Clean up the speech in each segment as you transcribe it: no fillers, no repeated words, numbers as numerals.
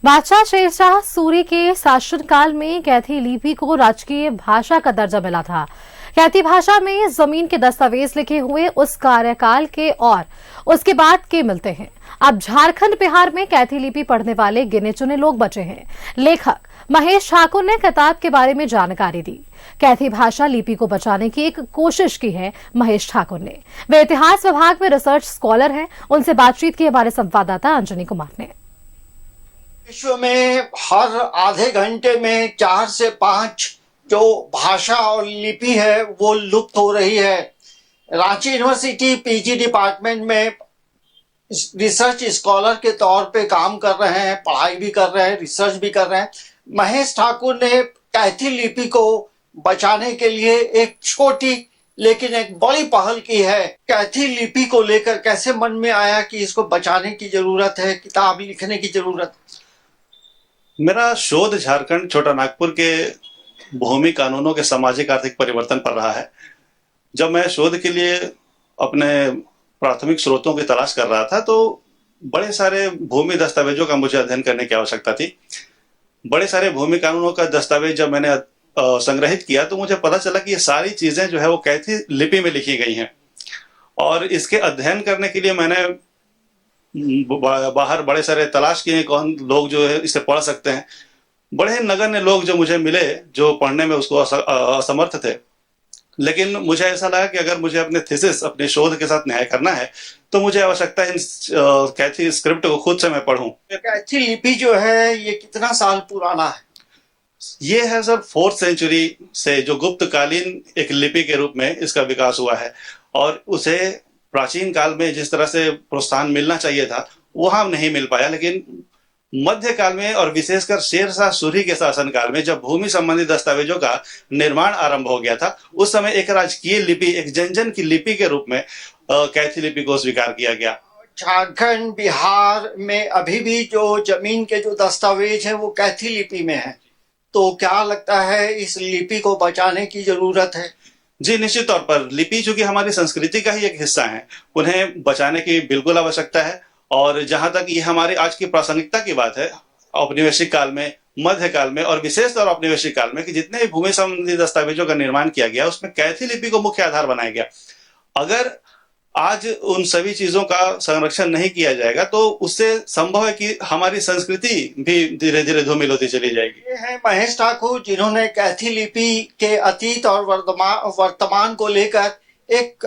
बादशाह शेरशाह सूरी के शासनकाल में कैथी लिपि को राजकीय भाषा का दर्जा मिला था। कैथी भाषा में जमीन के दस्तावेज लिखे हुए उस कार्यकाल के और उसके बाद के मिलते हैं। अब झारखंड बिहार में कैथी लिपि पढ़ने वाले गिने चुने लोग बचे हैं। लेखक महेश ठाकुर ने किताब के बारे में जानकारी दी। कैथी भाषा लिपि को बचाने की एक कोशिश की है महेश ठाकुर ने। वे इतिहास विभाग में रिसर्च स्कॉलर हैं। उनसे बातचीत की हमारे संवाददाता अंजनी कुमार ने। विश्व में हर आधे घंटे में 4 से 5 जो भाषा और लिपि है वो लुप्त हो रही है। रांची यूनिवर्सिटी पीजी डिपार्टमेंट में रिसर्च स्कॉलर के तौर पे काम कर रहे हैं, पढ़ाई भी कर रहे हैं, रिसर्च भी कर रहे हैं। महेश ठाकुर ने कैथी लिपि को बचाने के लिए एक छोटी लेकिन एक बड़ी पहल की है। कैथी लिपि को लेकर कैसे मन में आया कि इसको बचाने की जरूरत है, किताब लिखने की जरूरत? मेरा शोध झारखंड छोटा नागपुर के भूमि कानूनों के सामाजिक आर्थिक परिवर्तन पर रहा है। जब मैं शोध के लिए अपने प्राथमिक स्रोतों की तलाश कर रहा था तो बड़े सारे भूमि दस्तावेजों का मुझे अध्ययन करने की आवश्यकता थी। बड़े सारे भूमि कानूनों का दस्तावेज जब मैंने संग्रहित किया तो मुझे पता चला कि ये सारी चीजें जो है वो कैथी लिपि में लिखी गई हैं। और इसके अध्ययन करने के लिए मैंने बाहर बड़े सारे तलाश किए कौन लोग जो है इसे पढ़ सकते हैं। बड़े नगण्य लोग जो मुझे मिले जो पढ़ने में उसको असमर्थ थे, लेकिन मुझे ऐसा लगा कि अगर मुझे अपने थीसिस अपने शोध के साथ न्याय करना है तो मुझे आवश्यकता है इन कैथी स्क्रिप्ट को खुद से मैं पढ़ूं। कैथी लिपि जो है ये कितना साल पुराना है? ये है सर 4th सेंचुरी से जो गुप्त कालीन एक लिपि के रूप में इसका विकास हुआ है और उसे प्राचीन काल में जिस तरह से प्रोत्साहन मिलना चाहिए था वहां नहीं मिल पाया। लेकिन मध्यकाल में और विशेषकर शेरशाह सूरी के शासनकाल में जब भूमि संबंधी दस्तावेजों का निर्माण आरंभ हो गया था उस समय एक राजकीय लिपि, एक जन की लिपि के रूप में कैथी लिपि को स्वीकार किया गया। झारखंड बिहार में अभी भी जो जमीन के जो दस्तावेज है वो कैथी लिपि में है, तो क्या लगता है इस लिपि को बचाने की जरूरत है? जी निश्चित तौर पर लिपि चूंकि हमारी संस्कृति का ही एक हिस्सा है, उन्हें बचाने की बिल्कुल आवश्यकता है। और जहां तक ये हमारी आज की प्रासंगिकता की बात है, औपनिवेशिक काल में, मध्यकाल में और विशेष तौर औपनिवेशिक काल में कि जितने भी भूमि संबंधी दस्तावेजों का निर्माण किया गया उसमें कैथी लिपि को मुख्य आधार बनाया गया। अगर आज उन सभी चीजों का संरक्षण नहीं किया जाएगा तो उससे संभव है कि हमारी संस्कृति भी धीरे धीरे धूमिल होती चली जाएगी। ये है महेश ठाकुर जिन्होंने कैथी लिपि के अतीत और वर्तमान को लेकर एक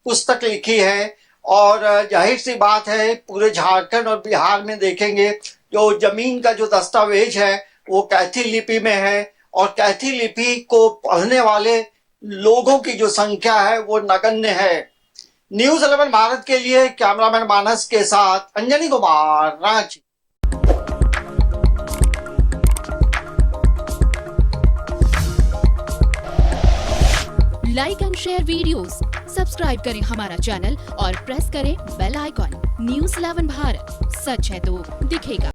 पुस्तक लिखी है। और जाहिर सी बात है पूरे झारखंड और बिहार में देखेंगे जो जमीन का जो दस्तावेज है वो कैथी लिपि में है और कैथी लिपि को पढ़ने वाले लोगों की जो संख्या है वो नगण्य है। न्यूज़ 11 भारत के लिए कैमरामैन मानस के साथ Anjani Kumar, Ranchi. Like and share videos, subscribe करें हमारा चैनल और प्रेस करें बेल आइकॉन। न्यूज़ 11 भारत, सच है तो दिखेगा।